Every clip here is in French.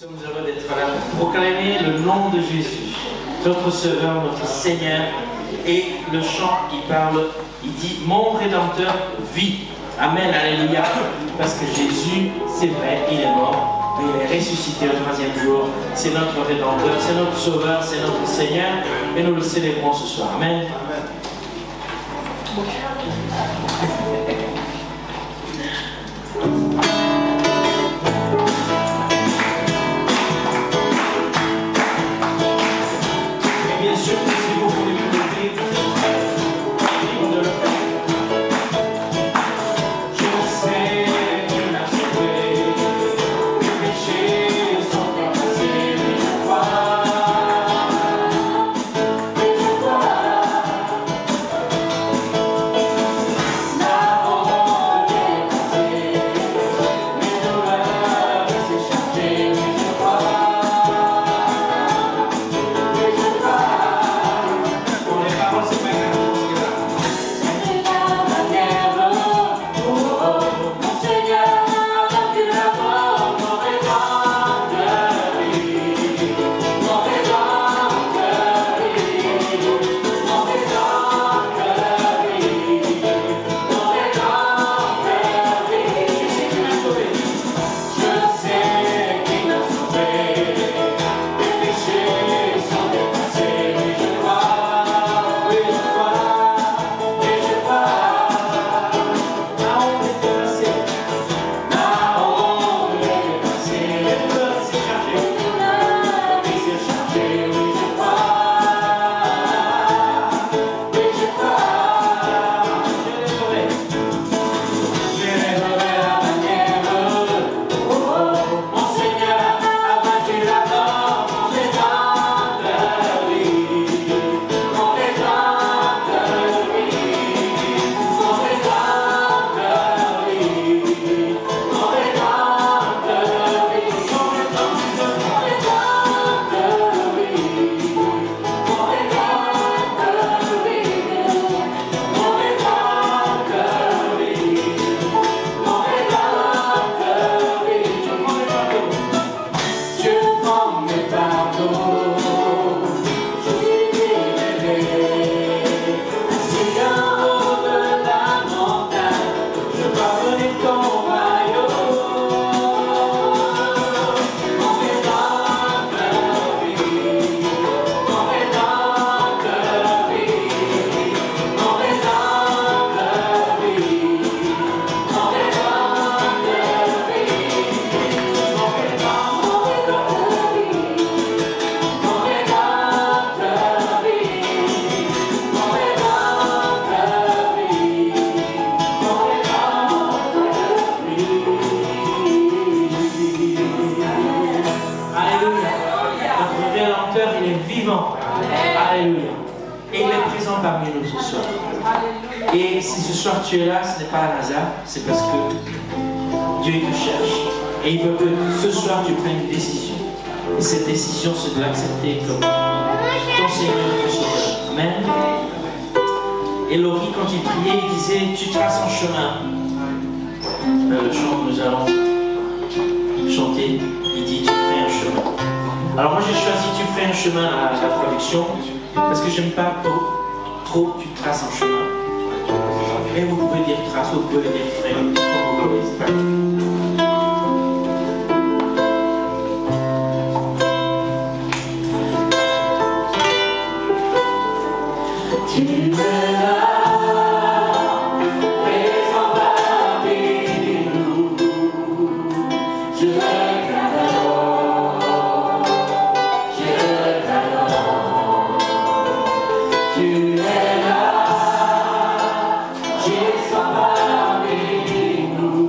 Nous sommes heureux d'être là pour proclamer le nom de Jésus, notre Sauveur, notre Seigneur. Et le chant qui parle, il dit « Mon Rédempteur vit ». Amen, alléluia. Parce que Jésus, c'est vrai, il est mort, mais il est ressuscité au troisième jour. C'est notre Rédempteur, c'est notre Sauveur, c'est notre Seigneur. Et nous le célébrons ce soir. Amen. Et si ce soir tu es là, ce n'est pas un hasard, c'est parce que Dieu te cherche. Et il veut que ce soir tu prennes une décision. Et cette décision, c'est de l'accepter comme ton Seigneur et ton Sauveur. Amen. Et Laurie, quand il priait, il disait « Tu traces un chemin ». Le chant que nous allons chanter, il dit « Tu ferais un chemin ». Alors moi j'ai choisi « Tu ferais un chemin » à la traduction, parce que j'aime pas trop « Tu traces un chemin ». Et vous pouvez dire trace, vous pouvez dire frère, comme vous voulez. Tu es là, présent parmi nous, je t'adore, tu es là. Parmi nous.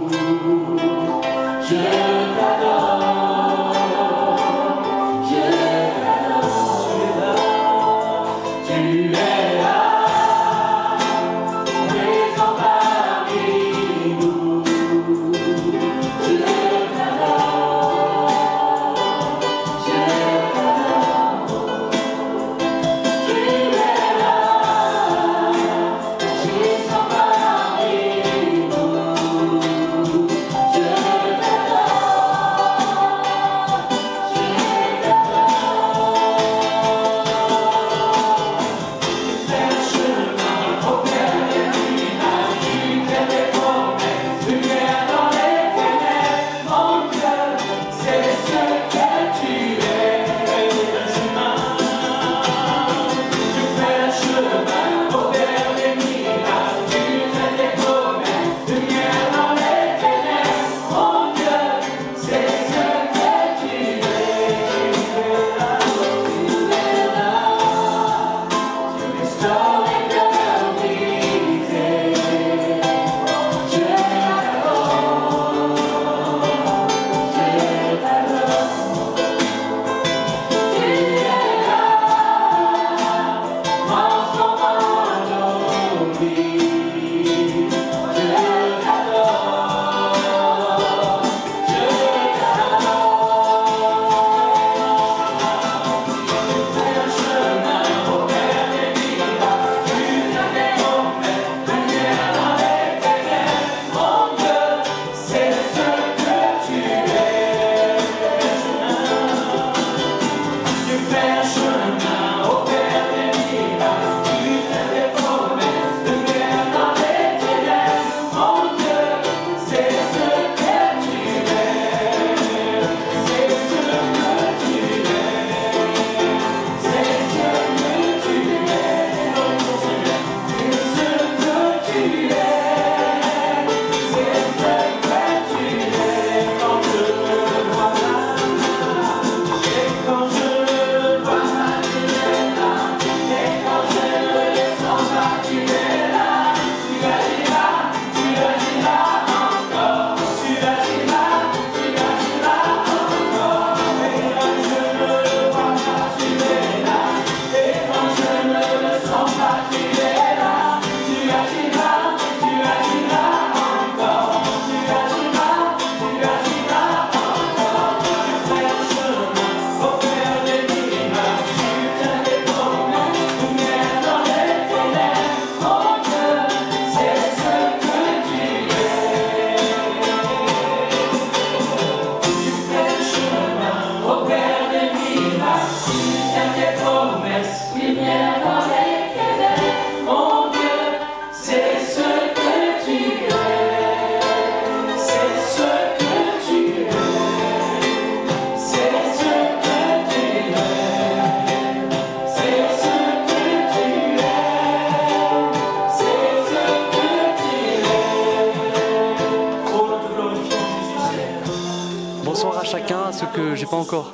encore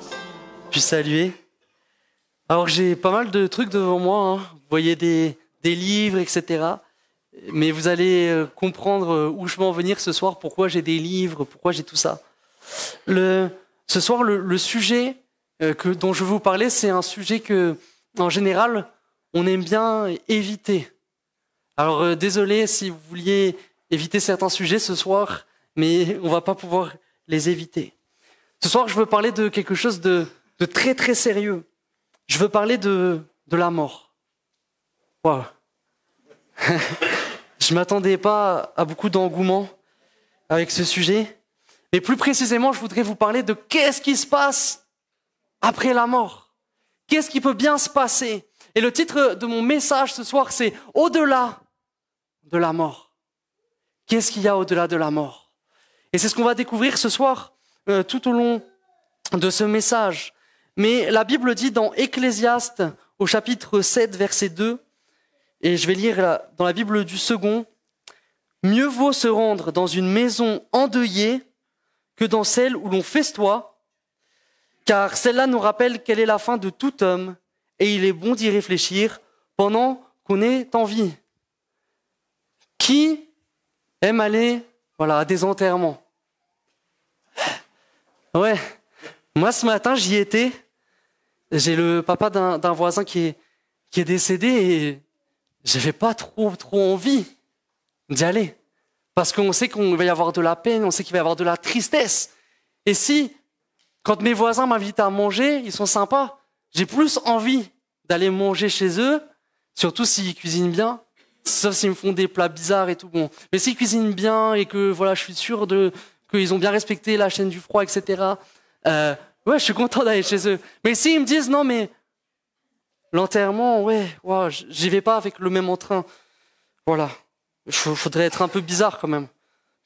pu saluer. Alors j'ai pas mal de trucs devant moi, hein. Vous voyez des livres, etc. Mais vous allez comprendre où je veux en venir ce soir, pourquoi j'ai des livres, pourquoi j'ai tout ça. Ce soir, le sujet dont je vais vous parler, c'est un sujet que, en général, on aime bien éviter. Alors désolé si vous vouliez éviter certains sujets ce soir, mais on va pas pouvoir les éviter. Ce soir, je veux parler de quelque chose de très très sérieux. Je veux parler de la mort. Waouh. Je m'attendais pas à beaucoup d'engouement avec ce sujet. Mais plus précisément, je voudrais vous parler de qu'est-ce qui se passe après la mort. Qu'est-ce qui peut bien se passer? Et le titre de mon message ce soir, c'est « Au-delà de la mort ». Qu'est-ce qu'il y a au-delà de la mort? Et c'est ce qu'on va découvrir ce soir tout au long de ce message. Mais la Bible dit dans Ecclésiaste, au chapitre 7, verset 2, et je vais lire dans la Bible du second, « Mieux vaut se rendre dans une maison endeuillée que dans celle où l'on festoie, car celle-là nous rappelle quelle est la fin de tout homme, et il est bon d'y réfléchir pendant qu'on est en vie. » Qui aime aller à des enterrements? Ouais, moi ce matin j'y étais, j'ai le papa d'un voisin qui est décédé et j'avais pas trop envie d'y aller. Parce qu'on sait qu'il va y avoir de la peine, on sait qu'il va y avoir de la tristesse. Et si, quand mes voisins m'invitent à manger, ils sont sympas, j'ai plus envie d'aller manger chez eux, surtout s'ils cuisinent bien, sauf s'ils me font des plats bizarres et tout. Bon. Mais s'ils cuisinent bien et que je suis sûr qu'ils ont bien respecté la chaîne du froid, etc., ouais, je suis content d'aller chez eux. Mais s'ils me disent, non, mais l'enterrement, j'y vais pas avec le même entrain. Voilà. Faudrait être un peu bizarre quand même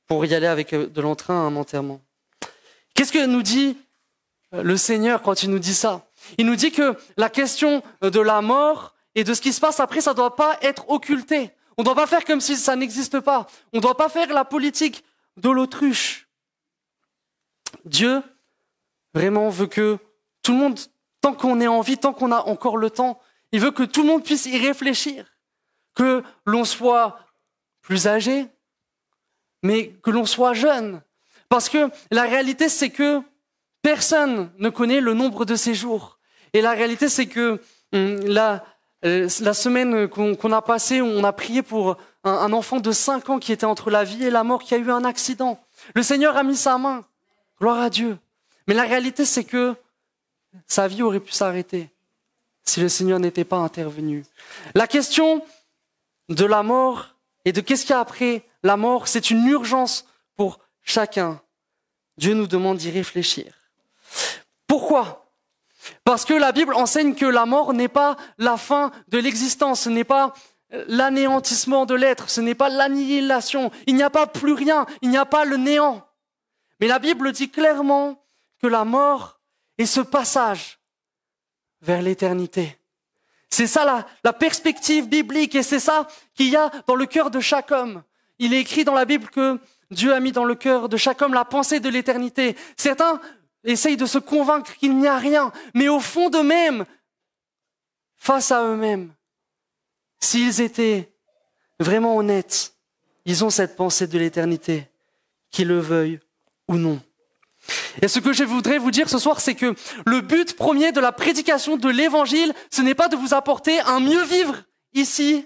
pour y aller avec de l'entrain à un enterrement. Qu'est-ce que nous dit le Seigneur quand il nous dit ça? Il nous dit que la question de la mort et de ce qui se passe après, ça ne doit pas être occulté. On ne doit pas faire comme si ça n'existe pas. On ne doit pas faire la politique de l'autruche. Dieu, vraiment, veut que tout le monde, tant qu'on est en vie, tant qu'on a encore le temps, il veut que tout le monde puisse y réfléchir. Que l'on soit plus âgé, mais que l'on soit jeune. Parce que la réalité, c'est que personne ne connaît le nombre de ses jours. Et la réalité, c'est que la semaine qu'on a passée, on a prié pour un enfant de 5 ans qui était entre la vie et la mort, qui a eu un accident. Le Seigneur a mis sa main. Gloire à Dieu. Mais la réalité, c'est que sa vie aurait pu s'arrêter si le Seigneur n'était pas intervenu. La question de la mort et de qu'est-ce qu'il y a après la mort, c'est une urgence pour chacun. Dieu nous demande d'y réfléchir. Pourquoi? Parce que la Bible enseigne que la mort n'est pas la fin de l'existence, ce n'est pas l'anéantissement de l'être, ce n'est pas l'annihilation. Il n'y a pas plus rien, il n'y a pas le néant. Mais la Bible dit clairement que la mort est ce passage vers l'éternité. C'est ça la perspective biblique et c'est ça qu'il y a dans le cœur de chaque homme. Il est écrit dans la Bible que Dieu a mis dans le cœur de chaque homme la pensée de l'éternité. Certains essayent de se convaincre qu'il n'y a rien, mais au fond d'eux-mêmes, face à eux-mêmes, s'ils étaient vraiment honnêtes, ils ont cette pensée de l'éternité, qu'ils le veuillent ou non. Et ce que je voudrais vous dire ce soir, c'est que le but premier de la prédication de l'évangile, ce n'est pas de vous apporter un mieux vivre ici.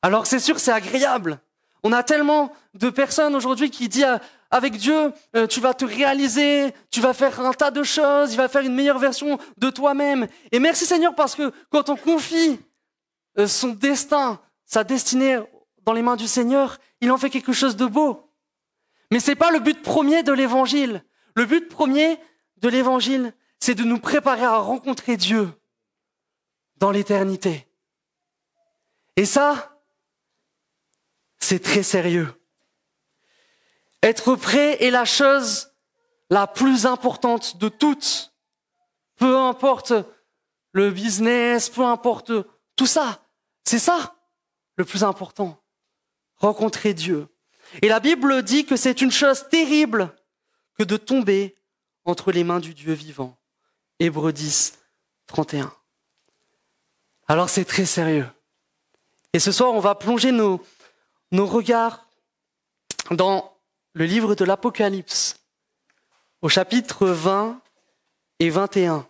Alors c'est sûr, c'est agréable. On a tellement de personnes aujourd'hui qui disent avec Dieu, tu vas te réaliser, tu vas faire un tas de choses, il va faire une meilleure version de toi-même. Et merci Seigneur parce que quand on confie son destin, sa destinée dans les mains du Seigneur, il en fait quelque chose de beau. Mais ce n'est pas le but premier de l'évangile. Le but premier de l'évangile, c'est de nous préparer à rencontrer Dieu dans l'éternité. Et ça, c'est très sérieux. Être prêt est la chose la plus importante de toutes. Peu importe le business, peu importe tout ça. C'est ça le plus important. Rencontrer Dieu. Et la Bible dit que c'est une chose terrible que de tomber entre les mains du Dieu vivant. Hébreux 10, 31. Alors c'est très sérieux. Et ce soir, on va plonger nos regards dans le livre de l'Apocalypse, au chapitre 20 et 21.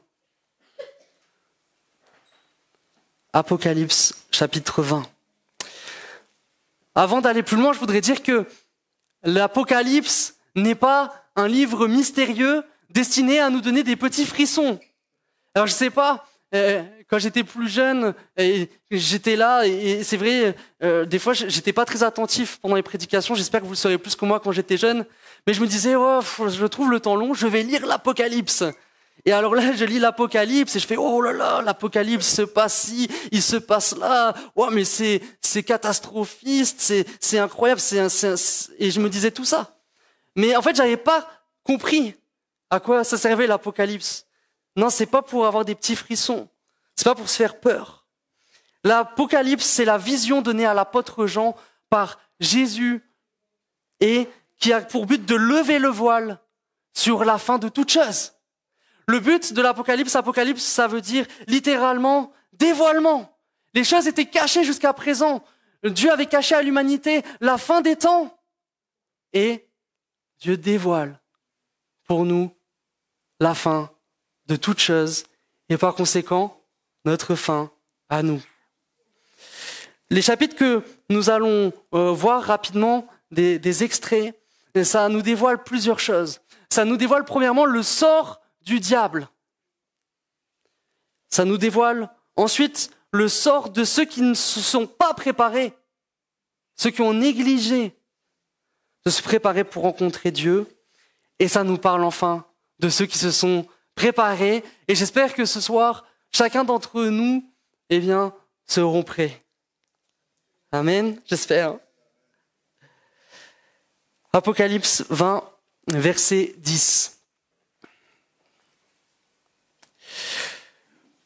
Apocalypse, chapitre 20. Avant d'aller plus loin, je voudrais dire que l'Apocalypse n'est pas un livre mystérieux destiné à nous donner des petits frissons. Alors je sais pas, quand j'étais plus jeune, j'étais là, et c'est vrai, des fois j'étais pas très attentif pendant les prédications, j'espère que vous le serez plus que moi quand j'étais jeune, mais je me disais, oh, je trouve le temps long, je vais lire l'Apocalypse. Et alors là, je lis l'Apocalypse et je fais, oh là là, l'Apocalypse se passe ci, il se passe là, oh mais c'est catastrophiste, c'est incroyable, et je me disais tout ça. Mais en fait, j'avais pas compris à quoi ça servait l'Apocalypse. Non, c'est pas pour avoir des petits frissons, c'est pas pour se faire peur. L'Apocalypse, c'est la vision donnée à l'apôtre Jean par Jésus et qui a pour but de lever le voile sur la fin de toute chose. Le but de l'Apocalypse, ça veut dire littéralement dévoilement. Les choses étaient cachées jusqu'à présent. Dieu avait caché à l'humanité la fin des temps. Et Dieu dévoile pour nous la fin de toute chose et par conséquent notre fin à nous. Les chapitres que nous allons voir rapidement, des extraits, ça nous dévoile plusieurs choses. Ça nous dévoile premièrement le sort du diable. Ça nous dévoile ensuite le sort de ceux qui ne se sont pas préparés, ceux qui ont négligé de se préparer pour rencontrer Dieu. Et ça nous parle enfin de ceux qui se sont préparés. Et j'espère que ce soir, chacun d'entre nous, seront prêts. Amen, j'espère. Apocalypse 20, verset 10.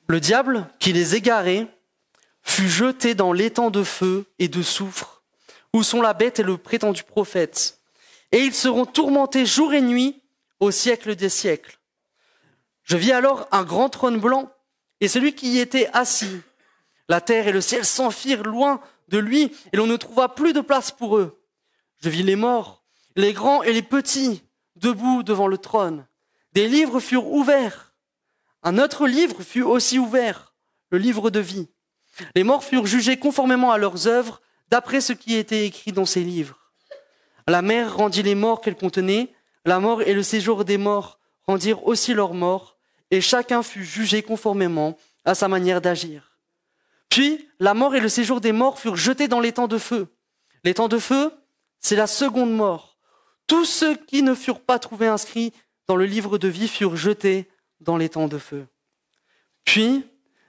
Le diable, qui les égarait, fut jeté dans l'étang de feu et de soufre, où sont la bête et le prétendu prophète. Et ils seront tourmentés jour et nuit au siècle des siècles. Je vis alors un grand trône blanc, et celui qui y était assis. La terre et le ciel s'enfuirent loin de lui, et l'on ne trouva plus de place pour eux. Je vis les morts, les grands et les petits, debout devant le trône. Des livres furent ouverts. Un autre livre fut aussi ouvert, le livre de vie. Les morts furent jugés conformément à leurs œuvres, d'après ce qui était écrit dans ces livres. La mer rendit les morts qu'elle contenait, la mort et le séjour des morts rendirent aussi leurs morts, et chacun fut jugé conformément à sa manière d'agir. Puis, la mort et le séjour des morts furent jetés dans l'étang de feu. L'étang de feu, c'est la seconde mort. Tous ceux qui ne furent pas trouvés inscrits dans le livre de vie furent jetés dans l'étang de feu. Puis,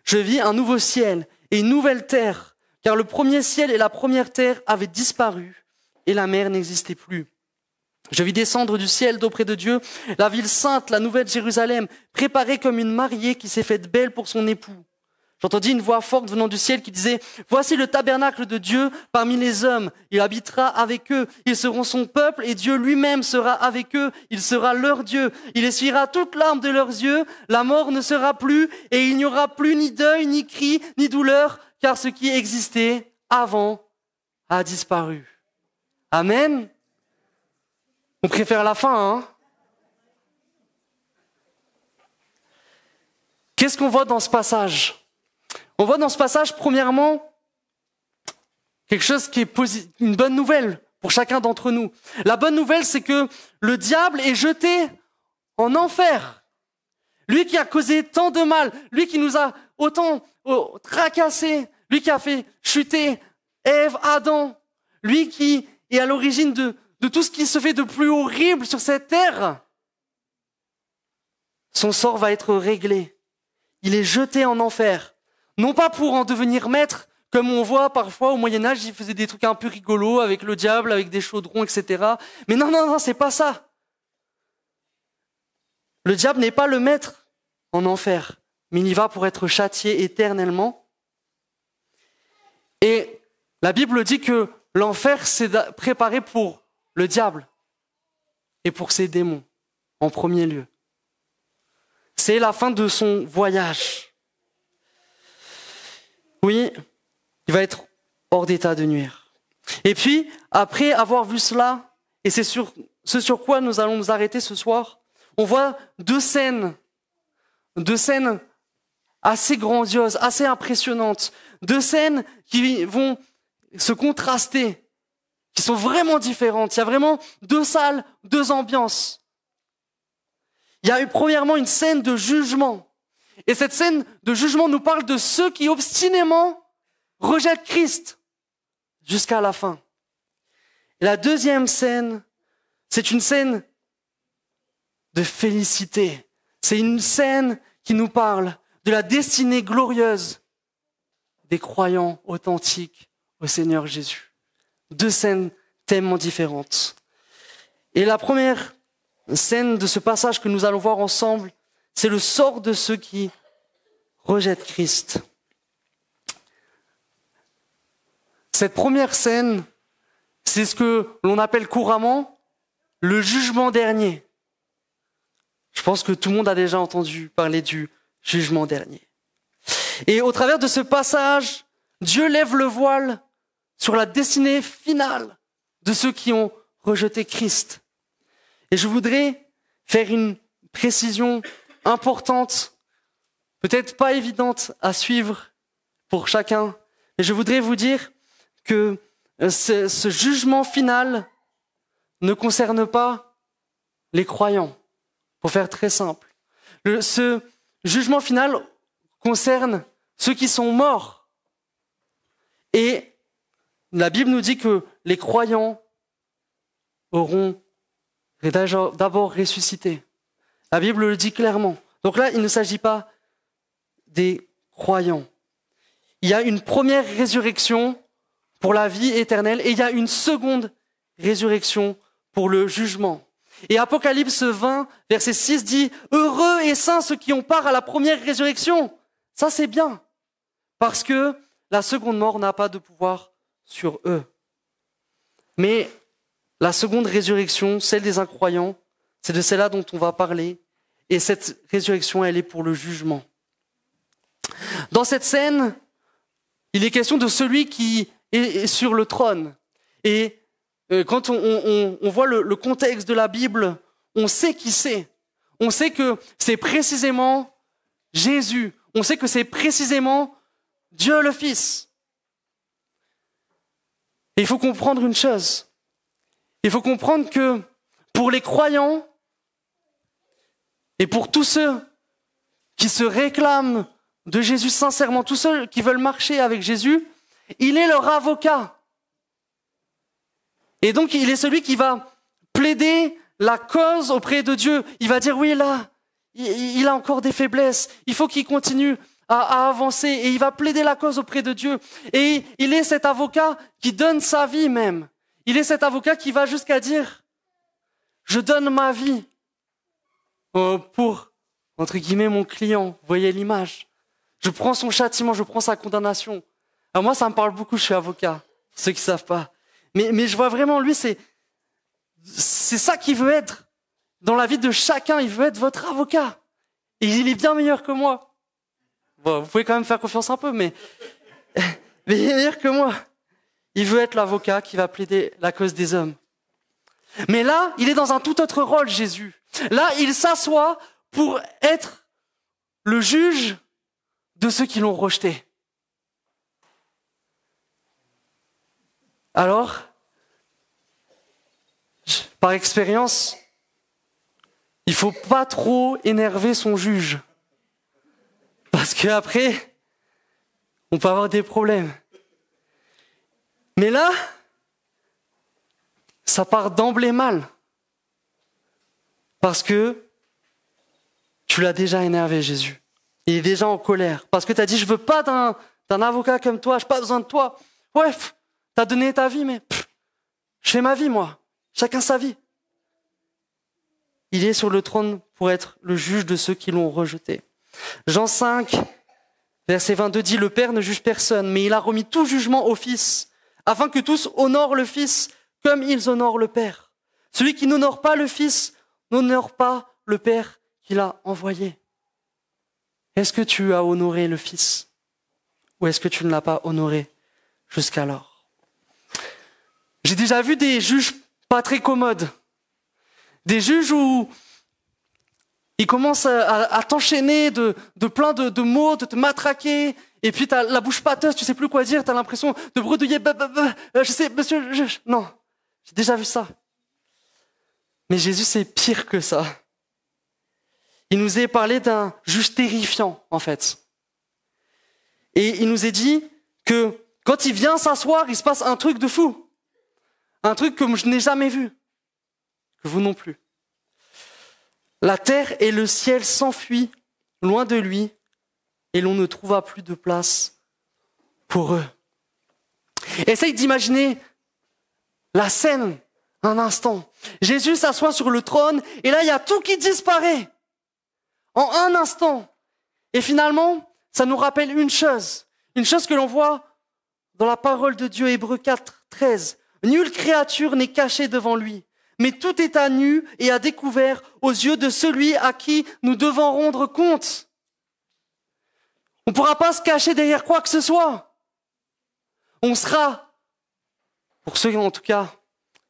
je vis un nouveau ciel et une nouvelle terre, car le premier ciel et la première terre avaient disparu, et la mer n'existait plus. Je vis descendre du ciel d'auprès de Dieu la ville sainte, la nouvelle Jérusalem, préparée comme une mariée qui s'est faite belle pour son époux. J'entendis une voix forte venant du ciel qui disait « Voici le tabernacle de Dieu parmi les hommes. Il habitera avec eux. Ils seront son peuple et Dieu lui-même sera avec eux. Il sera leur Dieu. Il essuiera toute larme de leurs yeux. La mort ne sera plus et il n'y aura plus ni deuil, ni cri, ni douleur, car ce qui existait avant a disparu. » Amen. On préfère la fin, hein? Qu'est-ce qu'on voit dans ce passage? On voit dans ce passage, premièrement, quelque chose qui est une bonne nouvelle pour chacun d'entre nous. La bonne nouvelle, c'est que le diable est jeté en enfer. Lui qui a causé tant de mal, lui qui nous a autant tracassés, lui qui a fait chuter Ève, Adam, lui qui est à l'origine de tout ce qui se fait de plus horrible sur cette terre, son sort va être réglé. Il est jeté en enfer. Non pas pour en devenir maître, comme on voit parfois au Moyen-Âge, ils faisaient des trucs un peu rigolos avec le diable, avec des chaudrons, etc. Mais non, c'est pas ça. Le diable n'est pas le maître en enfer, mais il y va pour être châtié éternellement. Et la Bible dit que l'enfer, c'est préparé pour le diable et pour ses démons, en premier lieu. c'est la fin de son voyage. Oui, il va être hors d'état de nuire. Et puis, après avoir vu cela, et c'est sur ce sur quoi nous allons nous arrêter ce soir, on voit deux scènes assez grandioses, assez impressionnantes, deux scènes qui vont se contraster, qui sont vraiment différentes. Il y a vraiment deux salles, deux ambiances. Il y a premièrement une scène de jugement. Et cette scène de jugement nous parle de ceux qui obstinément rejettent Christ jusqu'à la fin. Et la deuxième scène, c'est une scène de félicité. C'est une scène qui nous parle de la destinée glorieuse des croyants authentiques au Seigneur Jésus. Deux scènes tellement différentes. Et la première scène de ce passage que nous allons voir ensemble, c'est le sort de ceux qui rejettent Christ. Cette première scène, c'est ce que l'on appelle couramment le jugement dernier. Je pense que tout le monde a déjà entendu parler du jugement dernier. Et au travers de ce passage, Dieu lève le voile sur la destinée finale de ceux qui ont rejeté Christ. Et je voudrais faire une précision importante, peut-être pas évidente à suivre pour chacun, mais je voudrais vous dire que ce jugement final ne concerne pas les croyants, pour faire très simple. Ce jugement final concerne ceux qui sont morts. Et la Bible nous dit que les croyants auront d'abord ressuscité. La Bible le dit clairement. Donc là, il ne s'agit pas des croyants. Il y a une première résurrection pour la vie éternelle et il y a une seconde résurrection pour le jugement. Et Apocalypse 20, verset 6 dit « Heureux et saints ceux qui ont part à la première résurrection ». Ça, c'est bien, parce que la seconde mort n'a pas de pouvoir sur eux. Mais la seconde résurrection, celle des incroyants, c'est de celle-là dont on va parler. Et cette résurrection, elle est pour le jugement. Dans cette scène, il est question de celui qui est sur le trône. Et quand on voit le contexte de la Bible, on sait qui c'est. On sait que c'est précisément Jésus. On sait que c'est précisément Dieu le Fils. Et il faut comprendre une chose. Il faut comprendre que pour les croyants et pour tous ceux qui se réclament de Jésus sincèrement, tous ceux qui veulent marcher avec Jésus, il est leur avocat. Et donc, il est celui qui va plaider la cause auprès de Dieu. Il va dire, oui, là, il a encore des faiblesses. Il faut qu'il continue à avancer. Et il va plaider la cause auprès de Dieu. Et il est cet avocat qui donne sa vie même. Il est cet avocat qui va jusqu'à dire, je donne ma vie pour, entre guillemets, mon client. Vous voyez l'image. Je prends son châtiment, je prends sa condamnation. Alors moi, ça me parle beaucoup, je suis avocat, pour ceux qui ne savent pas. Mais je vois vraiment, lui, c'est ça qu'il veut être. Dans la vie de chacun, il veut être votre avocat. Et il est bien meilleur que moi. Bon, vous pouvez quand même faire confiance un peu, mais il est meilleur que moi. Il veut être l'avocat qui va plaider la cause des hommes. Mais là, il est dans un tout autre rôle, Jésus. Là, il s'assoit pour être le juge de ceux qui l'ont rejeté. Alors, par expérience, il faut pas trop énerver son juge. Parce qu'après, on peut avoir des problèmes. Mais là, ça part d'emblée mal. Parce que tu l'as déjà énervé, Jésus. Il est déjà en colère. Parce que tu as dit, je veux pas d'un avocat comme toi, j'ai pas besoin de toi. Ouais, t'as donné ta vie, mais je fais ma vie, moi. Chacun sa vie. Il est sur le trône pour être le juge de ceux qui l'ont rejeté. Jean 5, verset 22 dit, le Père ne juge personne, mais il a remis tout jugement au Fils, afin que tous honorent le Fils comme ils honorent le Père. Celui qui n'honore pas le Fils n'honore pas le Père qui l'a envoyé. est-ce que tu as honoré le Fils ou est-ce que tu ne l'as pas honoré jusqu'alors? J'ai déjà vu des juges pas très commodes. Des juges où ils commencent à t'enchaîner de plein de mots, de te matraquer, et puis t'as la bouche pâteuse, tu sais plus quoi dire, t'as l'impression de bredouiller, je sais, monsieur, non, j'ai déjà vu ça. Mais Jésus, c'est pire que ça. Il nous est parlé d'un juge terrifiant, en fait. Et il nous est dit que quand il vient s'asseoir, il se passe un truc de fou. Un truc que je n'ai jamais vu. Que vous non plus. La terre et le ciel s'enfuient loin de lui et l'on ne trouva plus de place pour eux. Essaye d'imaginer la scène un instant. Jésus s'assoit sur le trône et là il y a tout qui disparaît en un instant. Et finalement, ça nous rappelle une chose que l'on voit dans la parole de Dieu, Hébreux 4, 13. Nulle créature n'est cachée devant lui, mais tout est à nu et à découvert aux yeux de celui à qui nous devons rendre compte. On ne pourra pas se cacher derrière quoi que ce soit. On sera, pour ceux en tout cas,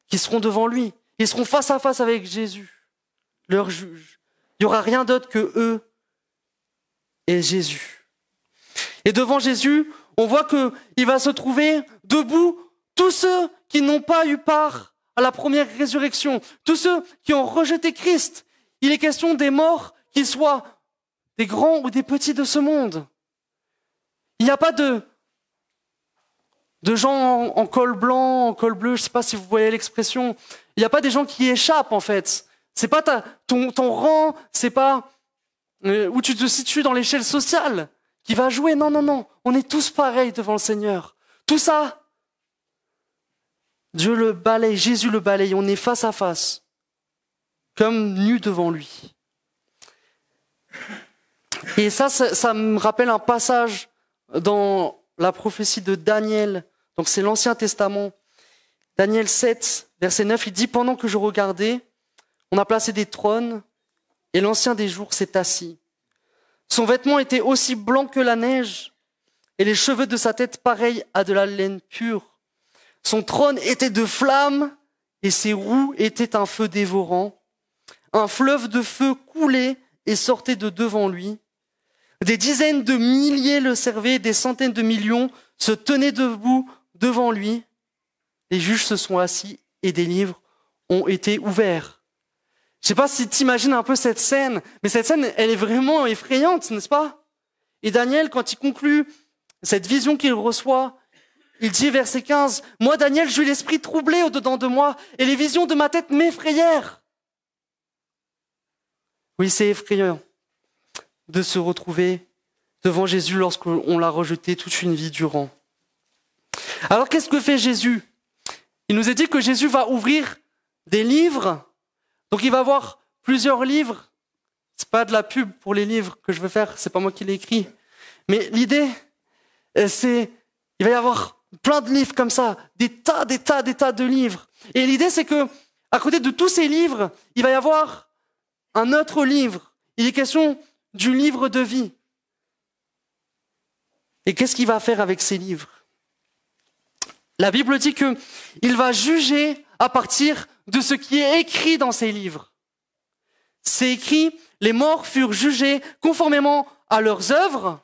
qui seront devant lui, ils seront face à face avec Jésus, leur juge. Il n'y aura rien d'autre que eux et Jésus. Et devant Jésus, on voit qu'il va se trouver debout tous ceux qui n'ont pas eu part à la première résurrection, tous ceux qui ont rejeté Christ. Il est question des morts, qu'ils soient des grands ou des petits de ce monde. Il n'y a pas de gens en col blanc, en col bleu, je ne sais pas si vous voyez l'expression. Il n'y a pas des gens qui échappent en fait. C'est pas ton rang, c'est pas où tu te situes dans l'échelle sociale qui va jouer. Non, non, non. On est tous pareils devant le Seigneur. Tout ça, Dieu le balaye, Jésus le balaye. On est face à face, comme nus devant lui. Et ça me rappelle un passage dans la prophétie de Daniel. Donc c'est l'Ancien Testament. Daniel 7, verset 9, il dit « Pendant que je regardais, on a placé des trônes et l'Ancien des jours s'est assis. Son vêtement était aussi blanc que la neige et les cheveux de sa tête pareils à de la laine pure. Son trône était de flammes et ses roues étaient un feu dévorant. Un fleuve de feu coulait et sortait de devant lui. Des dizaines de milliers le servaient, des centaines de millions se tenaient debout devant lui. Les juges se sont assis et des livres ont été ouverts. » Je ne sais pas si tu imagines un peu cette scène, mais cette scène, elle est vraiment effrayante, n'est-ce pas? Et Daniel, quand il conclut cette vision qu'il reçoit, il dit, verset 15, « Moi, Daniel, j'eus l'esprit troublé au-dedans de moi, et les visions de ma tête m'effrayèrent. » Oui, c'est effrayant de se retrouver devant Jésus lorsqu'on l'a rejeté toute une vie durant. Alors, qu'est-ce que fait Jésus? Il nous est dit que Jésus va ouvrir des livres. Donc, il va avoir plusieurs livres. C'est pas de la pub pour les livres que je veux faire, c'est pas moi qui l'ai écrit. Mais l'idée, c'est, il va y avoir plein de livres comme ça, des tas de livres. Et l'idée, c'est que, à côté de tous ces livres, il va y avoir un autre livre. Il est question du livre de vie. Et qu'est-ce qu'il va faire avec ces livres? La Bible dit qu'il va juger à partir de ce qui est écrit dans ces livres. C'est écrit, les morts furent jugés conformément à leurs œuvres,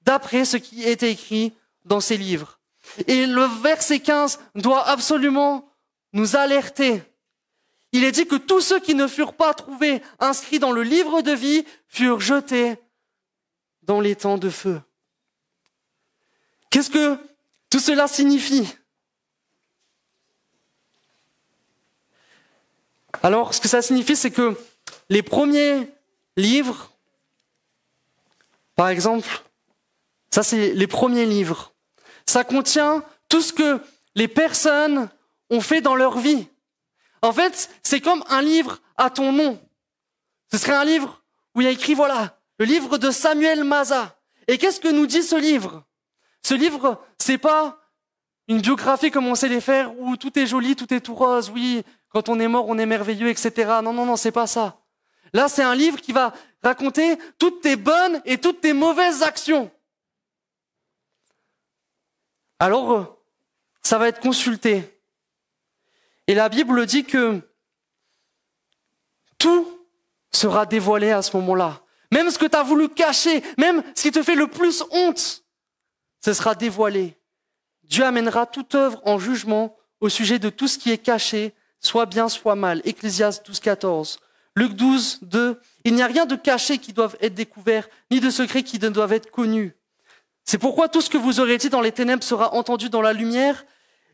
d'après ce qui était écrit dans ces livres. Et le verset 15 doit absolument nous alerter. Il est dit que tous ceux qui ne furent pas trouvés inscrits dans le livre de vie furent jetés dans les temps de feu. Qu'est-ce que tout cela signifie? Alors, ce que ça signifie, c'est que les premiers livres, par exemple, ça c'est les premiers livres, ça contient tout ce que les personnes ont fait dans leur vie. En fait, c'est comme un livre à ton nom. Ce serait un livre où il y a écrit, voilà, le livre de Samuel Maza. Et qu'est-ce que nous dit ce livre? Ce livre, c'est pas une biographie comme on sait les faire, où tout est joli, tout est tout rose, oui, quand on est mort, on est merveilleux, etc. Non, non, non, c'est pas ça. Là, c'est un livre qui va raconter toutes tes bonnes et toutes tes mauvaises actions. Alors, ça va être consulté. Et la Bible dit que tout sera dévoilé à ce moment-là. Même ce que tu as voulu cacher, même ce qui te fait le plus honte, ce sera dévoilé. Dieu amènera toute œuvre en jugement au sujet de tout ce qui est caché, soit bien, soit mal. Ecclésiaste 12, 14. Luc 12, 2. Il n'y a rien de caché qui doive être découvert, ni de secret qui ne doivent être connus. C'est pourquoi tout ce que vous aurez dit dans les ténèbres sera entendu dans la lumière,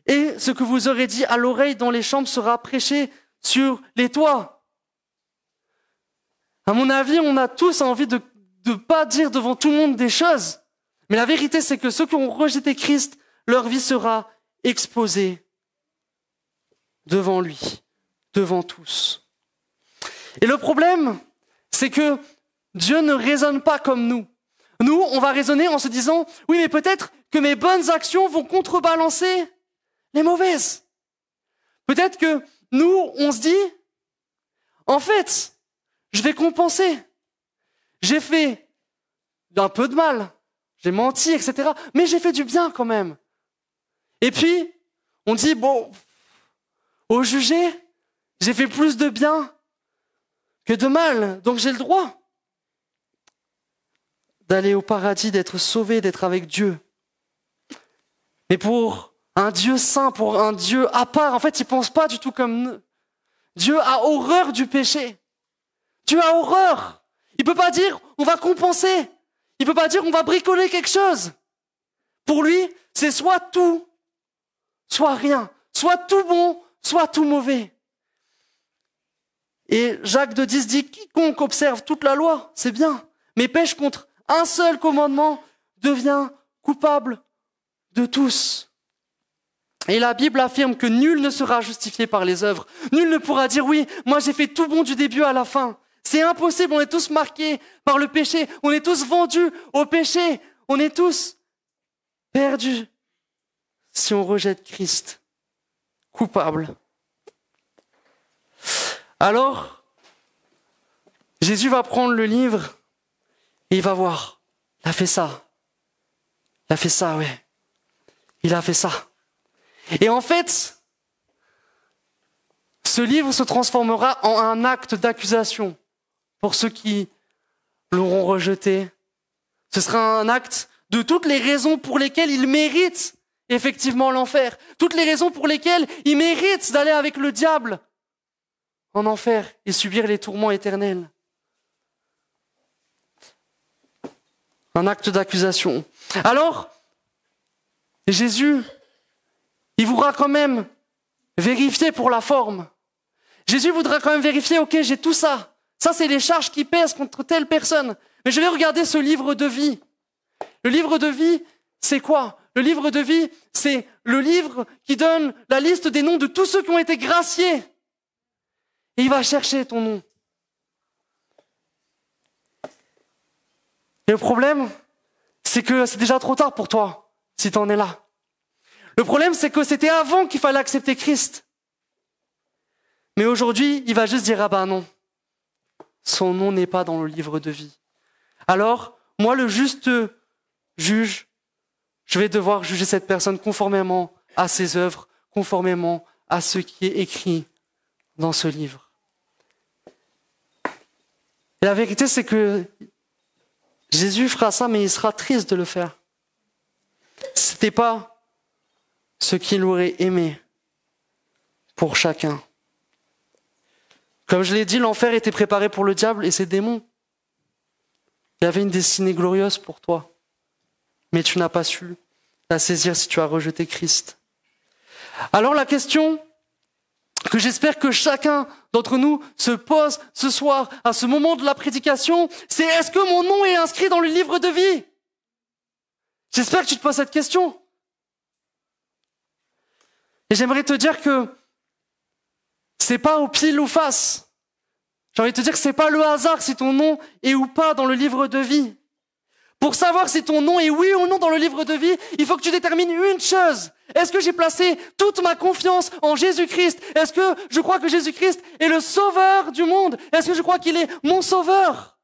et ce que vous aurez dit à l'oreille dans les chambres sera prêché sur les toits. À mon avis, on a tous envie de ne pas dire devant tout le monde des choses. Mais la vérité, c'est que ceux qui ont rejeté Christ, leur vie sera exposée devant lui, devant tous. Et le problème, c'est que Dieu ne raisonne pas comme nous. Nous, on va raisonner en se disant, oui, mais peut-être que mes bonnes actions vont contrebalancer les mauvaises. Peut-être que nous, on se dit, en fait, je vais compenser. J'ai fait un peu de mal, j'ai menti, etc. Mais j'ai fait du bien quand même. Et puis, on dit, bon, au jugé, j'ai fait plus de bien que de mal, donc j'ai le droit d'aller au paradis, d'être sauvé, d'être avec Dieu. Mais pour un Dieu saint, pour un Dieu à part, en fait, il ne pense pas du tout comme nous. Dieu a horreur du péché. Dieu a horreur. Il ne peut pas dire, on va compenser. Il ne peut pas dire, on va bricoler quelque chose. Pour lui, c'est soit tout, soit rien. Soit tout bon, soit tout mauvais. Et Jacques 2,10 dit, quiconque observe toute la loi, c'est bien, mais pêche contre un seul commandement devient coupable de tous. Et la Bible affirme que nul ne sera justifié par les œuvres. Nul ne pourra dire, oui, moi j'ai fait tout bon du début à la fin. C'est impossible, on est tous marqués par le péché, on est tous vendus au péché, on est tous perdus si on rejette Christ, coupables. Alors, Jésus va prendre le livre et il va voir, il a fait ça. Il a fait ça, ouais. Il a fait ça. Et en fait, ce livre se transformera en un acte d'accusation pour ceux qui l'auront rejeté. Ce sera un acte de toutes les raisons pour lesquelles il mérite effectivement l'enfer. Toutes les raisons pour lesquelles il mérite d'aller avec le diable en enfer et subir les tourments éternels. Un acte d'accusation. Alors, Jésus, il voudra quand même vérifier pour la forme. Jésus voudra quand même vérifier, ok, j'ai tout ça. Ça, c'est les charges qui pèsent contre telle personne. Mais je vais regarder ce livre de vie. Le livre de vie, c'est quoi? Le livre de vie, c'est le livre qui donne la liste des noms de tous ceux qui ont été graciés. Et il va chercher ton nom. Et le problème, c'est que c'est déjà trop tard pour toi, si tu en es là. Le problème, c'est que c'était avant qu'il fallait accepter Christ. Mais aujourd'hui, il va juste dire, ah ben non, son nom n'est pas dans le livre de vie. Alors, moi, le juste juge, je vais devoir juger cette personne conformément à ses œuvres, conformément à ce qui est écrit dans ce livre. Et la vérité, c'est que Jésus fera ça, mais il sera triste de le faire. C'était pas ce qu'il aurait aimé pour chacun. Comme je l'ai dit, l'enfer était préparé pour le diable et ses démons. Il y avait une destinée glorieuse pour toi, mais tu n'as pas su la saisir si tu as rejeté Christ. Alors la question que j'espère que chacun d'entre nous se pose ce soir, à ce moment de la prédication, c'est est-ce que mon nom est inscrit dans le livre de vie? J'espère que tu te poses cette question. Et j'aimerais te dire que c'est pas au pile ou face. J'ai envie de te dire que c'est pas le hasard si ton nom est ou pas dans le livre de vie. Pour savoir si ton nom est oui ou non dans le livre de vie, il faut que tu détermines une chose. Est-ce que j'ai placé toute ma confiance en Jésus-Christ? Est-ce que je crois que Jésus-Christ est le sauveur du monde? Est-ce que je crois qu'il est mon sauveur?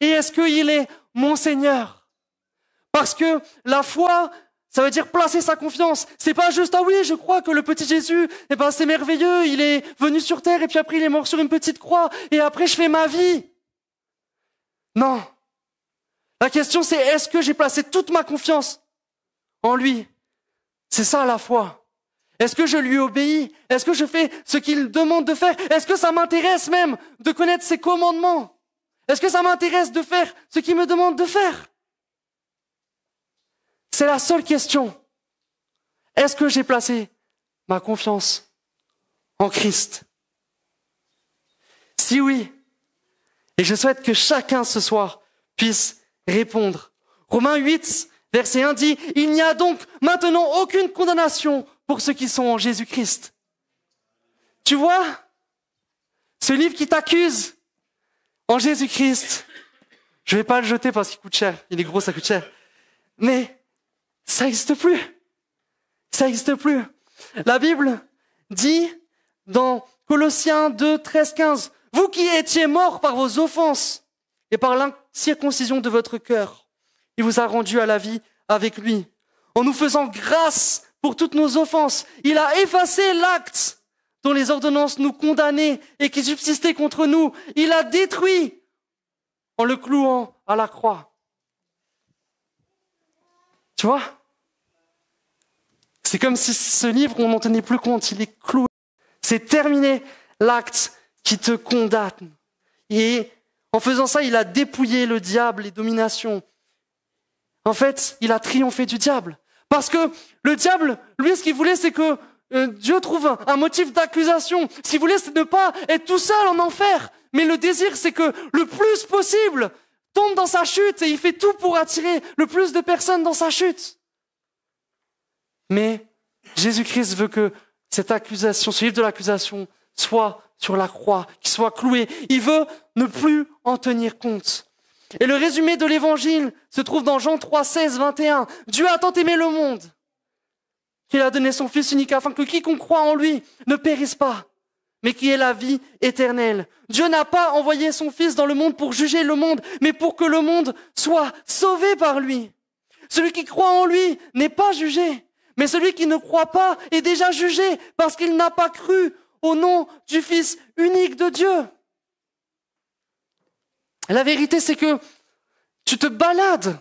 Et est-ce qu'il est mon Seigneur? Parce que la foi, ça veut dire placer sa confiance. C'est pas juste, ah oui, je crois que le petit Jésus, c'est merveilleux, il est venu sur terre et puis après il est mort sur une petite croix et après je fais ma vie. Non. La question c'est, est-ce que j'ai placé toute ma confiance en lui? C'est ça la foi. Est-ce que je lui obéis? Est-ce que je fais ce qu'il demande de faire? Est-ce que ça m'intéresse même de connaître ses commandements? Est-ce que ça m'intéresse de faire ce qu'il me demande de faire? C'est la seule question. Est-ce que j'ai placé ma confiance en Christ? Si oui, et je souhaite que chacun ce soir puisse répondre. Romains 8, verset 1 dit, « Il n'y a donc maintenant aucune condamnation pour ceux qui sont en Jésus-Christ. » Tu vois, ce livre qui t'accuse en Jésus-Christ, je ne vais pas le jeter parce qu'il coûte cher, il est gros, ça coûte cher, mais ça n'existe plus. Ça n'existe plus. La Bible dit dans Colossiens 2, 13, 15, « Vous qui étiez morts par vos offenses et par l'incirconcision de votre cœur, il vous a rendus à la vie avec lui. En nous faisant grâce pour toutes nos offenses, il a effacé l'acte dont les ordonnances nous condamnaient et qui subsistait contre nous. Il a détruit en le clouant à la croix. » Tu vois? C'est comme si ce livre, on n'en tenait plus compte, il est cloué. C'est terminé l'acte qui te condamne. Et en faisant ça, il a dépouillé le diable, les dominations. En fait, il a triomphé du diable. Parce que le diable, lui, ce qu'il voulait, c'est que Dieu trouve un motif d'accusation. Ce qu'il voulait, c'est ne pas être tout seul en enfer. Mais le désir, c'est que le plus possible tombe dans sa chute et il fait tout pour attirer le plus de personnes dans sa chute. Mais Jésus-Christ veut que cette accusation, ce livre de l'accusation, soit sur la croix, qu'il soit cloué. Il veut ne plus en tenir compte. Et le résumé de l'évangile se trouve dans Jean 3, 16, 21. Dieu a tant aimé le monde qu'il a donné son Fils unique afin que quiconque croit en lui ne périsse pas, mais qui ait la vie éternelle. Dieu n'a pas envoyé son Fils dans le monde pour juger le monde, mais pour que le monde soit sauvé par lui. Celui qui croit en lui n'est pas jugé, mais celui qui ne croit pas est déjà jugé parce qu'il n'a pas cru au nom du Fils unique de Dieu. La vérité, c'est que tu te balades.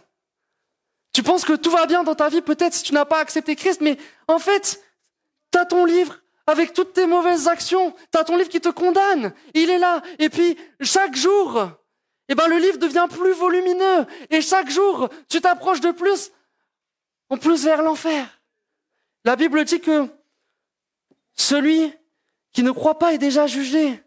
Tu penses que tout va bien dans ta vie, peut-être si tu n'as pas accepté Christ, mais en fait, tu as ton livre avec toutes tes mauvaises actions. Tu as ton livre qui te condamne. Il est là. Et puis, chaque jour, le livre devient plus volumineux. Et chaque jour, tu t'approches de plus en plus vers l'enfer. La Bible dit que celui qui ne croit pas est déjà jugé.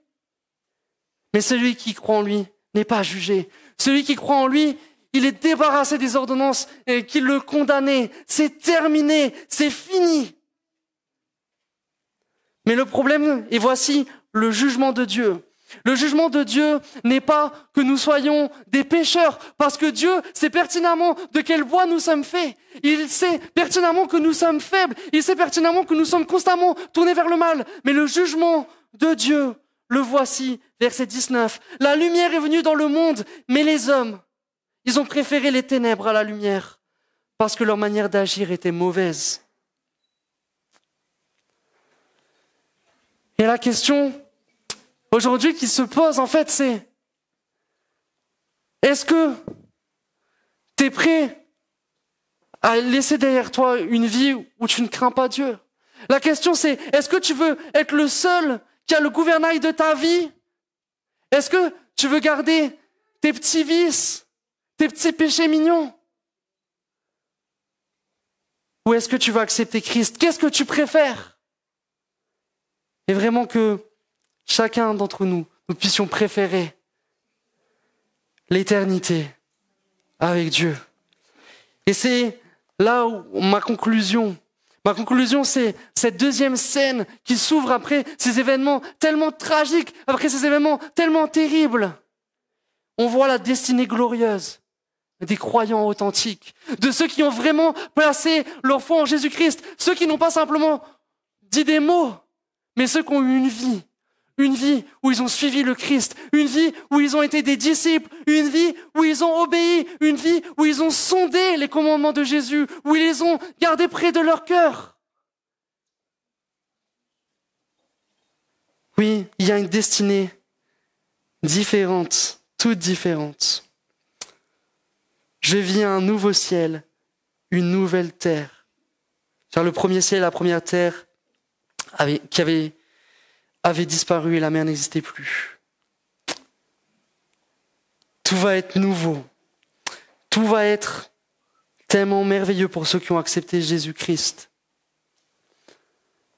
Mais celui qui croit en lui n'est pas jugé. Celui qui croit en lui, il est débarrassé des ordonnances qui le condamnaient. C'est terminé, c'est fini. Mais le problème, et voici le jugement de Dieu. Le jugement de Dieu n'est pas que nous soyons des pécheurs, parce que Dieu sait pertinemment de quel bois nous sommes faits. Il sait pertinemment que nous sommes faibles. Il sait pertinemment que nous sommes constamment tournés vers le mal. Mais le jugement de Dieu, le voici, verset 19. La lumière est venue dans le monde, mais les hommes, ils ont préféré les ténèbres à la lumière, parce que leur manière d'agir était mauvaise. Et la question aujourd'hui qui se pose, en fait, c'est: est-ce que tu es prêt à laisser derrière toi une vie où tu ne crains pas Dieu? La question c'est: est-ce que tu veux être le seul qui a le gouvernail de ta vie? Est-ce que tu veux garder tes petits vices, tes petits péchés mignons? Ou est-ce que tu veux accepter Christ? Qu'est-ce que tu préfères? Et vraiment que chacun d'entre nous, nous puissions préférer l'éternité avec Dieu. Et c'est là où ma conclusion, c'est cette deuxième scène qui s'ouvre après ces événements tellement tragiques, après ces événements tellement terribles. On voit la destinée glorieuse des croyants authentiques, de ceux qui ont vraiment placé leur foi en Jésus-Christ, ceux qui n'ont pas simplement dit des mots, mais ceux qui ont eu une vie où ils ont suivi le Christ, une vie où ils ont été des disciples, une vie où ils ont obéi, une vie où ils ont sondé les commandements de Jésus, où ils les ont gardés près de leur cœur. Oui, il y a une destinée différente, toute différente. Je vis un nouveau ciel, une nouvelle terre. Car le premier ciel, la première terre qui avait disparu et la mer n'existait plus. Tout va être nouveau. Tout va être tellement merveilleux pour ceux qui ont accepté Jésus-Christ.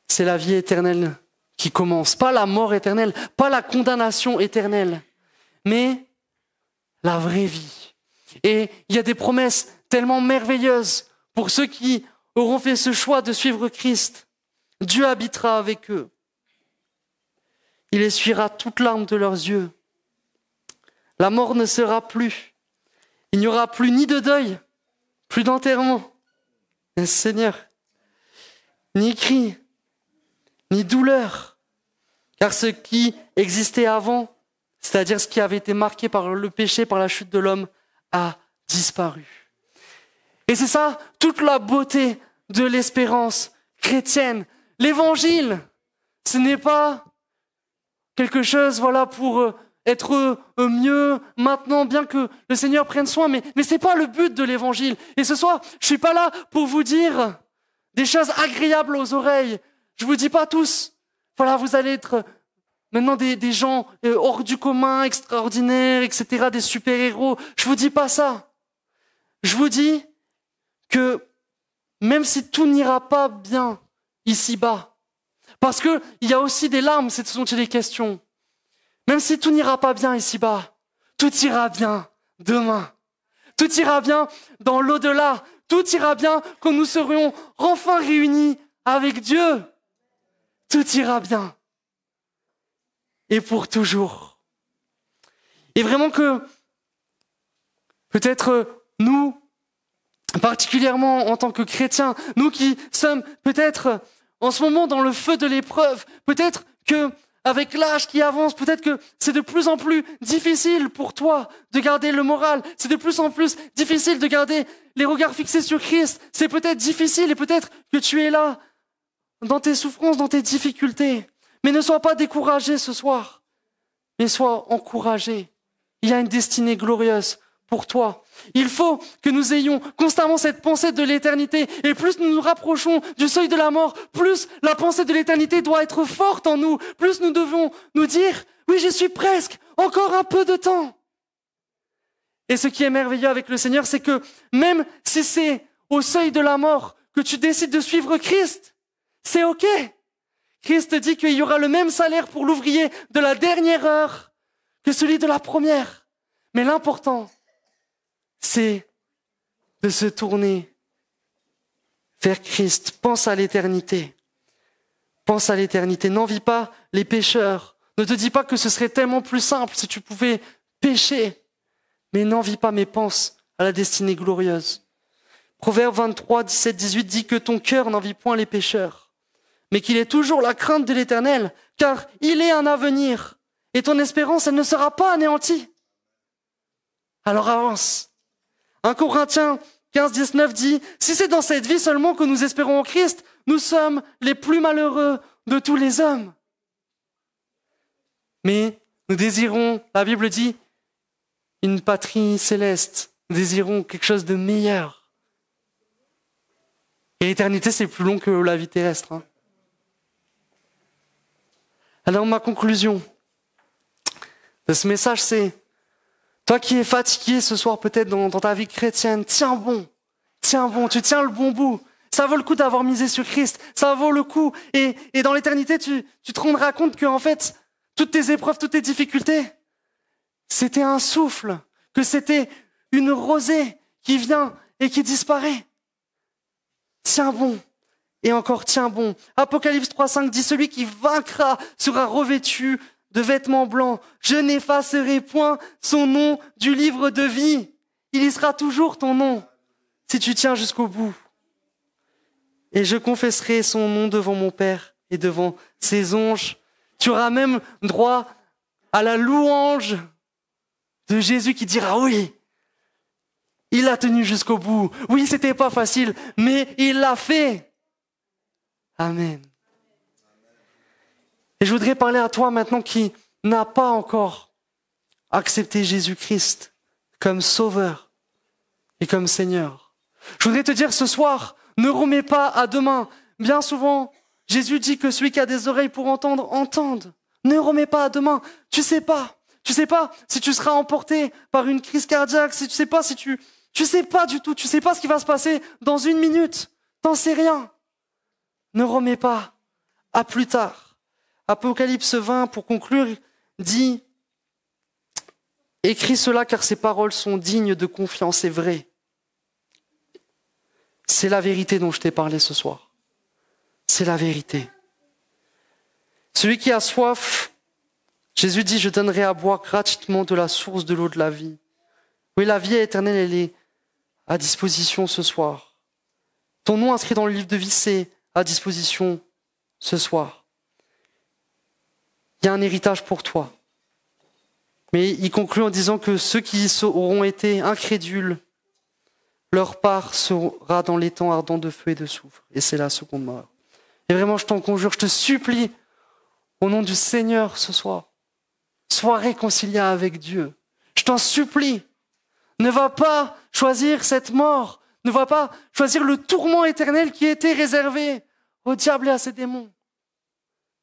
C'est la vie éternelle qui commence. Pas la mort éternelle, pas la condamnation éternelle, mais la vraie vie. Et il y a des promesses tellement merveilleuses pour ceux qui auront fait ce choix de suivre Christ. Dieu habitera avec eux. Il essuiera toute larme de leurs yeux. La mort ne sera plus. Il n'y aura plus ni de deuil, plus d'enterrement. Seigneur, ni cri, ni douleur. Car ce qui existait avant, c'est-à-dire ce qui avait été marqué par le péché, par la chute de l'homme, a disparu. Et c'est ça, toute la beauté de l'espérance chrétienne. L'évangile, ce n'est pas quelque chose, pour être mieux maintenant, bien que le Seigneur prenne soin, mais c'est pas le but de l'évangile. Et ce soir, je suis pas là pour vous dire des choses agréables aux oreilles. Je vous dis pas tous, vous allez être maintenant des gens hors du commun, extraordinaires, etc., des super-héros. Je vous dis pas ça. Je vous dis que même si tout n'ira pas bien ici-bas, parce que il y a aussi des larmes, ce sont les questions. Même si tout n'ira pas bien ici-bas, tout ira bien demain. Tout ira bien dans l'au-delà. Tout ira bien quand nous serons enfin réunis avec Dieu. Tout ira bien. Et pour toujours. Et vraiment que, peut-être nous, particulièrement en tant que chrétiens, nous qui sommes peut-être en ce moment dans le feu de l'épreuve, peut-être que avec l'âge qui avance, peut-être que c'est de plus en plus difficile pour toi de garder le moral, c'est de plus en plus difficile de garder les regards fixés sur Christ, c'est peut-être difficile et peut-être que tu es là dans tes souffrances, dans tes difficultés. Mais ne sois pas découragé ce soir, mais sois encouragé. Il y a une destinée glorieuse pour toi. Il faut que nous ayons constamment cette pensée de l'éternité. Et plus nous nous rapprochons du seuil de la mort, plus la pensée de l'éternité doit être forte en nous. Plus nous devons nous dire, oui, je suis presque, encore un peu de temps. Et ce qui est merveilleux avec le Seigneur, c'est que même si c'est au seuil de la mort que tu décides de suivre Christ, c'est OK. Christ dit qu'il y aura le même salaire pour l'ouvrier de la dernière heure que celui de la première. Mais l'important, c'est de se tourner vers Christ. Pense à l'éternité. Pense à l'éternité. N'envie pas les pécheurs. Ne te dis pas que ce serait tellement plus simple si tu pouvais pécher. Mais n'envie pas, mais pense à la destinée glorieuse. Proverbe 23, 17, 18 dit que ton cœur n'envie point les pécheurs, mais qu'il ait toujours la crainte de l'Éternel, car il est un avenir, et ton espérance, elle ne sera pas anéantie. Alors avance. 1 Corinthiens 15, 19 dit, si c'est dans cette vie seulement que nous espérons en Christ, nous sommes les plus malheureux de tous les hommes. Mais nous désirons, la Bible dit, une patrie céleste. Nous désirons quelque chose de meilleur. Et l'éternité, c'est plus long que la vie terrestre. Alors ma conclusion de ce message, c'est toi qui es fatigué ce soir peut-être dans ta vie chrétienne, tiens bon, tu tiens le bon bout. Ça vaut le coup d'avoir misé sur Christ, ça vaut le coup. Et dans l'éternité, tu te rendras compte que en fait, toutes tes épreuves, toutes tes difficultés, c'était un souffle, que c'était une rosée qui vient et qui disparaît. Tiens bon, et encore tiens bon. Apocalypse 3,5 dit, celui qui vaincra sera revêtu de vêtements blancs. Je n'effacerai point son nom du livre de vie. il y sera toujours ton nom, si tu tiens jusqu'au bout. Et je confesserai son nom devant mon Père et devant ses anges. Tu auras même droit à la louange de Jésus qui dira oui, il a tenu jusqu'au bout. Oui, c'était pas facile, mais il l'a fait. Amen. Et je voudrais parler à toi maintenant qui n'a pas encore accepté Jésus-Christ comme sauveur et comme Seigneur. Je voudrais te dire ce soir, ne remets pas à demain. Bien souvent, Jésus dit que celui qui a des oreilles pour entendre, entende. Ne remets pas à demain. Tu sais pas si tu seras emporté par une crise cardiaque, tu sais pas du tout, tu sais pas ce qui va se passer dans 1 minute. T'en sais rien. Ne remets pas à plus tard. Apocalypse 20, pour conclure, dit « Écris cela car ces paroles sont dignes de confiance et vraies. » C'est la vérité dont je t'ai parlé ce soir. C'est la vérité. Celui qui a soif, Jésus dit « Je donnerai à boire gratuitement de la source de l'eau de la vie. » Oui, la vie éternelle, elle est à disposition ce soir. Ton nom inscrit dans le livre de vie, c'est à disposition ce soir. Il y a un héritage pour toi. Mais il conclut en disant que ceux qui auront été incrédules, leur part sera dans les temps ardents de feu et de soufre. Et c'est la seconde mort. Et vraiment, je t'en conjure, je te supplie, au nom du Seigneur ce soir, sois réconcilié avec Dieu. Je t'en supplie. Ne va pas choisir cette mort. Ne va pas choisir le tourment éternel qui était réservé au diable et à ses démons.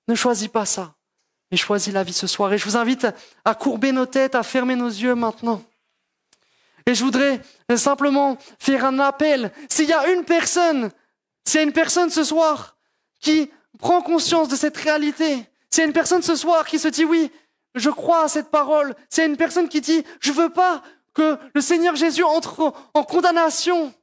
Ne choisis pas ça. Mais choisis la vie ce soir. Et je vous invite à courber nos têtes, à fermer nos yeux maintenant. Et je voudrais simplement faire un appel. S'il y a une personne ce soir qui prend conscience de cette réalité, s'il y a une personne ce soir qui se dit oui, je crois à cette parole, s'il y a une personne qui dit je veux pas que le Seigneur Jésus entre en condamnation,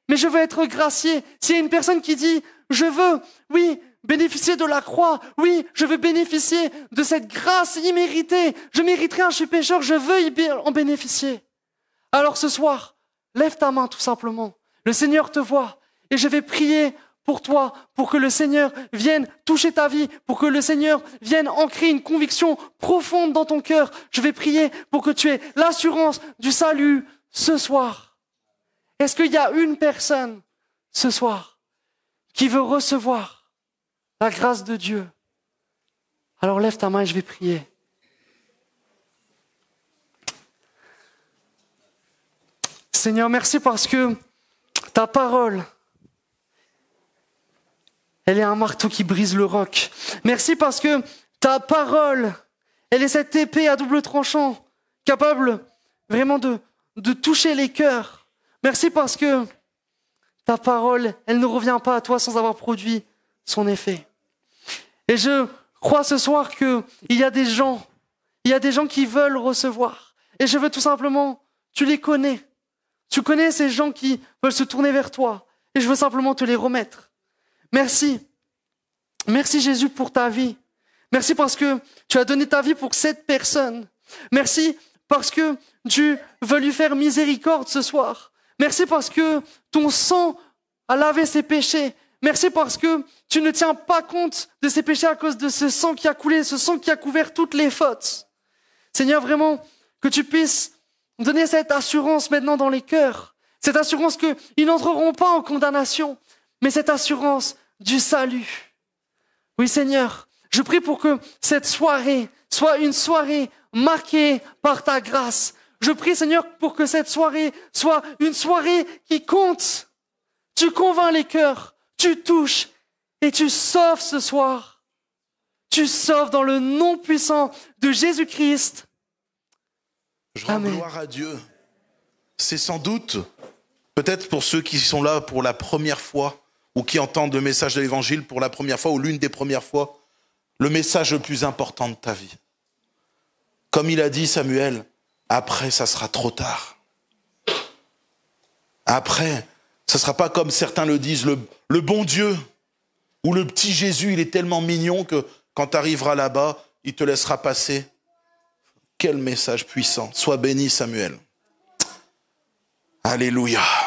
mais je veux être gracié. S'il y a une personne qui dit je veux, oui, bénéficier de la croix, oui, je veux bénéficier de cette grâce imméritée, je mérite rien, je suis pécheur, je veux en bénéficier. Alors ce soir, lève ta main tout simplement. Le Seigneur te voit et je vais prier pour toi, pour que le Seigneur vienne toucher ta vie, pour que le Seigneur vienne ancrer une conviction profonde dans ton cœur. Je vais prier pour que tu aies l'assurance du salut ce soir. Est-ce qu'il y a une personne ce soir qui veut recevoir la grâce de Dieu? Alors lève ta main et je vais prier. Seigneur, merci parce que ta parole, elle est un marteau qui brise le roc. Merci parce que ta parole, elle est cette épée à double tranchant, capable vraiment de toucher les cœurs. Merci parce que ta parole, elle ne revient pas à toi sans avoir produit son effet. Et je crois ce soir qu'il y a des gens qui veulent recevoir. Et je veux tout simplement, tu les connais. Tu connais ces gens qui veulent se tourner vers toi. Et je veux simplement te les remettre. Merci. Merci Jésus pour ta vie. Merci parce que tu as donné ta vie pour cette personne. Merci parce que tu veux lui faire miséricorde ce soir. Merci parce que ton sang a lavé ses péchés. Merci parce que tu ne tiens pas compte de ses péchés à cause de ce sang qui a coulé, ce sang qui a couvert toutes les fautes. Seigneur, vraiment, que tu puisses donner cette assurance maintenant dans les cœurs. Cette assurance qu'ils n'entreront pas en condamnation, mais cette assurance du salut. Oui, Seigneur, je prie pour que cette soirée soit une soirée marquée par ta grâce. Je prie, Seigneur, pour que cette soirée soit une soirée qui compte. Tu convaincs les cœurs, tu touches et tu sauves ce soir. Tu sauves dans le nom puissant de Jésus-Christ. Je rends gloire à Dieu. C'est sans doute, peut-être pour ceux qui sont là pour la première fois, ou qui entendent le message de l'Évangile pour la première fois, ou l'une des premières fois, le message le plus important de ta vie. Comme il a dit Samuel, après ça sera trop tard. Après, ça ne sera pas comme certains le disent, le bon Dieu, ou le petit Jésus, il est tellement mignon que quand tu arriveras là-bas, il te laissera passer. Quel message puissant. Sois béni, Samuel. Alléluia.